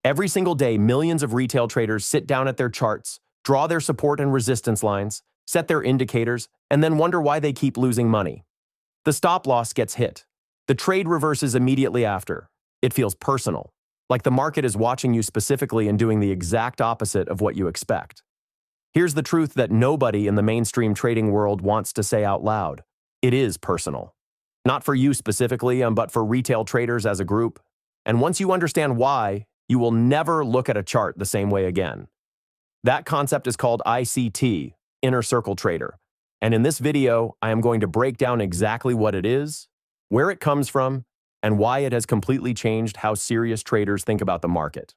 Every single day, millions of retail traders sit down at their charts, draw their support and resistance lines, set their indicators, and then wonder why they keep losing money. The stop loss gets hit. The trade reverses immediately after. It feels personal, like the market is watching you specifically and doing the exact opposite of what you expect. Here's the truth that nobody in the mainstream trading world wants to say out loud. It is personal. Not for you specifically, but for retail traders as a group. And once you understand why, you will never look at a chart the same way again. That concept is called ICT, Inner Circle Trader. And in this video, I am going to break down exactly what it is, where it comes from, and why it has completely changed how serious traders think about the market.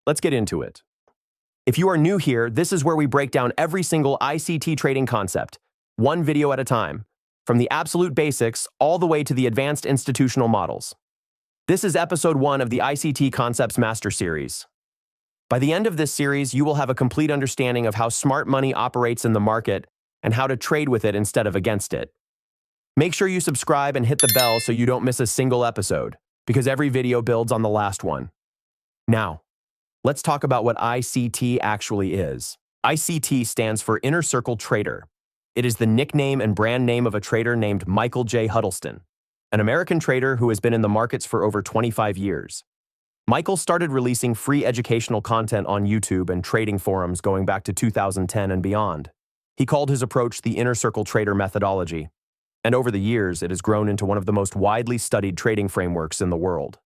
Let's get into it. If you are new here, this is where we break down every single ICT trading concept, one video at a time, from the absolute basics all the way to the advanced institutional models. This is episode 1 of the ICT Concepts Master Series. By the end of this series, you will have a complete understanding of how smart money operates in the market and how to trade with it instead of against it. Make sure you subscribe and hit the bell so you don't miss a single episode, because every video builds on the last one. Now, let's talk about what ICT actually is. ICT stands for Inner Circle Trader. It is the nickname and brand name of a trader named Michael J. Huddleston, an American trader who has been in the markets for over 25 years. Michael started releasing free educational content on YouTube and trading forums going back to 2010 and beyond. He called his approach the Inner Circle Trader methodology, and over the years, it has grown into one of the most widely studied trading frameworks in the world.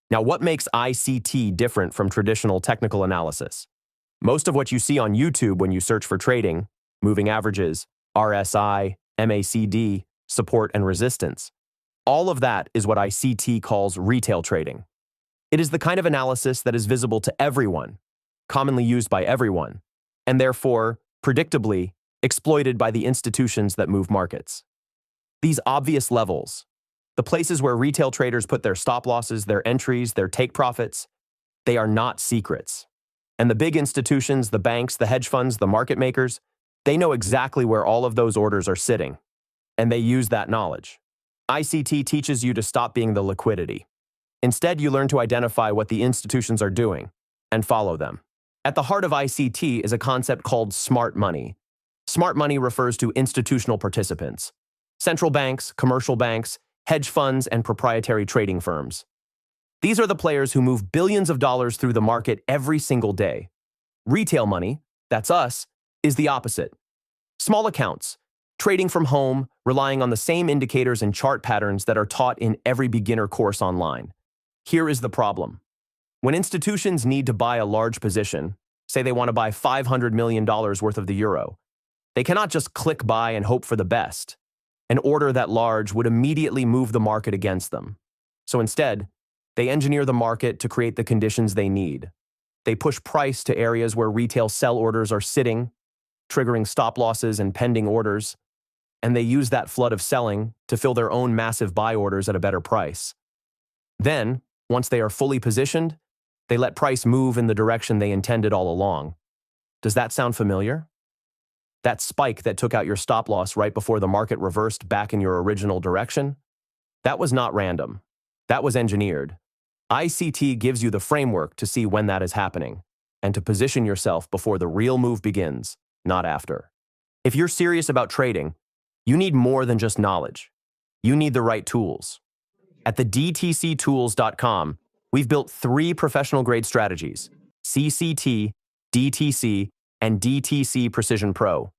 Now, what makes ICT different from traditional technical analysis? Most of what you see on YouTube when you search for trading, moving averages, RSI, MACD, support and resistance, all of that is what ICT calls retail trading. It is the kind of analysis that is visible to everyone, commonly used by everyone, and therefore, predictably, exploited by the institutions that move markets. These obvious levels, the places where retail traders put their stop losses, their entries, their take profits, they are not secrets. And the big institutions, the banks, the hedge funds, the market makers, they know exactly where all of those orders are sitting, and they use that knowledge. ICT teaches you to stop being the liquidity. Instead, you learn to identify what the institutions are doing and follow them. At the heart of ICT is a concept called smart money. Smart money refers to institutional participants, central banks, commercial banks, hedge funds, and proprietary trading firms. These are the players who move billions of dollars through the market every single day. Retail money, that's us, is the opposite. Small accounts, trading from home, relying on the same indicators and chart patterns that are taught in every beginner course online. Here is the problem. When institutions need to buy a large position, say they want to buy $500 million worth of the euro, they cannot just click buy and hope for the best. An order that large would immediately move the market against them. So instead, they engineer the market to create the conditions they need. They push price to areas where retail sell orders are sitting, triggering stop losses and pending orders, and they use that flood of selling to fill their own massive buy orders at a better price. Then, once they are fully positioned, they let price move in the direction they intended all along. Does that sound familiar? That spike that took out your stop loss right before the market reversed back in your original direction? That was not random. That was engineered. ICT gives you the framework to see when that is happening and to position yourself before the real move begins, not after. If you're serious about trading, you need more than just knowledge. You need the right tools. At the DTCtools.com, we've built 3 professional-grade strategies: CCT, DTC, and DTC Precision Pro,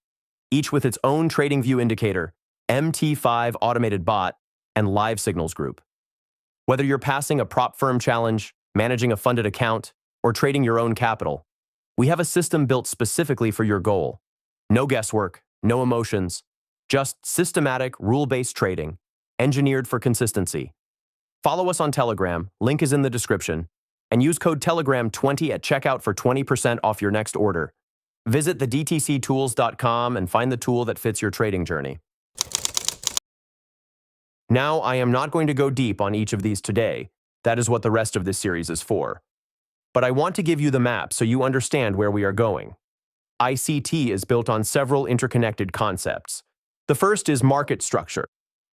each with its own TradingView indicator, MT5 automated bot, and live signals group. Whether you're passing a prop firm challenge, managing a funded account, or trading your own capital, we have a system built specifically for your goal. No guesswork, no emotions, just systematic, rule-based trading, engineered for consistency. Follow us on Telegram, link is in the description, and use code TELEGRAM20 at checkout for 20% off your next order. Visit the DTCtools.com and find the tool that fits your trading journey. Now, I am not going to go deep on each of these today. That is what the rest of this series is for. But I want to give you the map so you understand where we are going. ICT is built on several interconnected concepts. The first is market structure,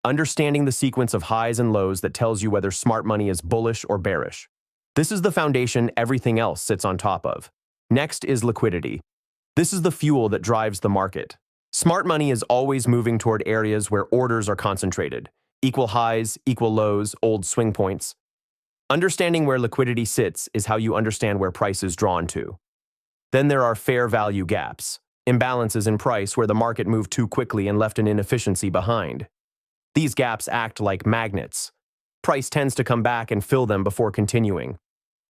understanding the sequence of highs and lows that tells you whether smart money is bullish or bearish. This is the foundation everything else sits on top of. Next is liquidity. This is the fuel that drives the market. Smart money is always moving toward areas where orders are concentrated. Equal highs, equal lows, old swing points. Understanding where liquidity sits is how you understand where price is drawn to. Then there are fair value gaps, imbalances in price where the market moved too quickly and left an inefficiency behind. These gaps act like magnets. Price tends to come back and fill them before continuing.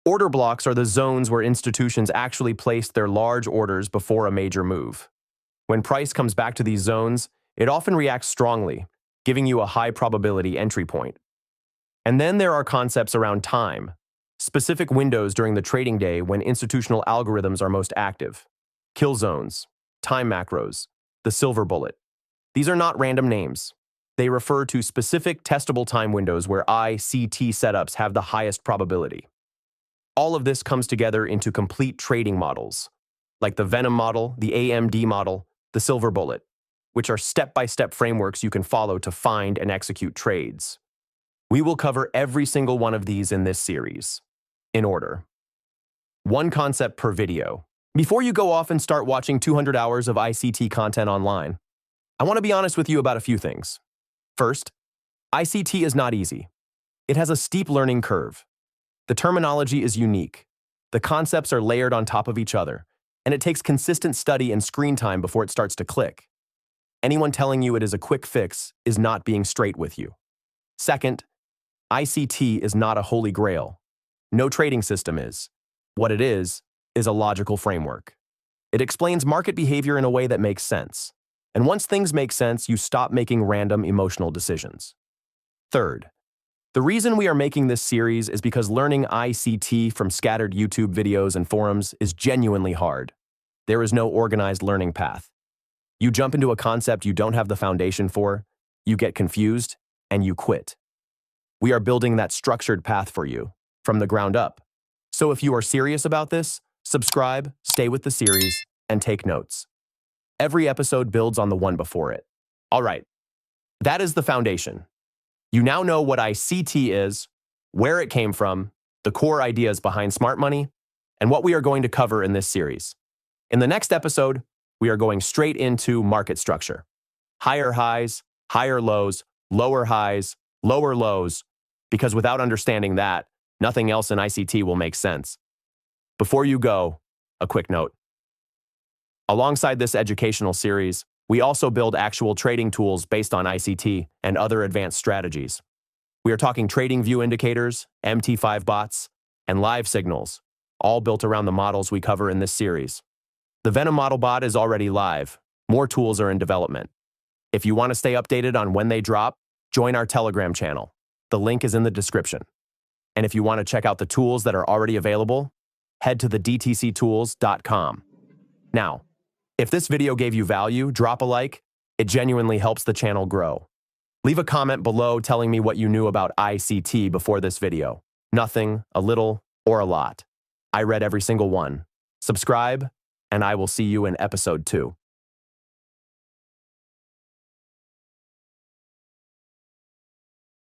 Order blocks are the zones where institutions actually placed their large orders before a major move. When price comes back to these zones, it often reacts strongly, giving you a high probability entry point. And then there are concepts around time, specific windows during the trading day when institutional algorithms are most active. Kill zones, time macros, the silver bullet. These are not random names. They refer to specific testable time windows where ICT setups have the highest probability. All of this comes together into complete trading models, like the Venom model, the AMD model, the silver bullet, which are step-by-step frameworks you can follow to find and execute trades. We will cover every single one of these in this series, in order. One concept per video. Before you go off and start watching 200 hours of ICT content online, I want to be honest with you about a few things. First, ICT is not easy. It has a steep learning curve. The terminology is unique. The concepts are layered on top of each other, and it takes consistent study and screen time before it starts to click. Anyone telling you it is a quick fix is not being straight with you. Second, ICT is not a holy grail. No trading system is. What it is a logical framework. It explains market behavior in a way that makes sense. And once things make sense, you stop making random emotional decisions. Third, the reason we are making this series is because learning ICT from scattered YouTube videos and forums is genuinely hard. There is no organized learning path. You jump into a concept you don't have the foundation for, you get confused, and you quit. We are building that structured path for you, from the ground up. So if you are serious about this, subscribe, stay with the series, and take notes. Every episode builds on the one before it. All right, that is the foundation. You now know what ICT is, where it came from, the core ideas behind smart money, and what we are going to cover in this series. In the next episode, we are going straight into market structure. Higher highs, higher lows, lower highs, lower lows, because without understanding that, nothing else in ICT will make sense. Before you go, a quick note. Alongside this educational series, we also build actual trading tools based on ICT and other advanced strategies. We are talking trading view indicators, MT5 bots, and live signals, all built around the models we cover in this series. The Venom model bot is already live. More tools are in development. If you want to stay updated on when they drop, join our Telegram channel. The link is in the description. And if you want to check out the tools that are already available, head to the dtctools.com. Now, if this video gave you value, drop a like. It genuinely helps the channel grow. Leave a comment below telling me what you knew about ICT before this video. Nothing, a little, or a lot. I read every single one. Subscribe, and I will see you in episode 2.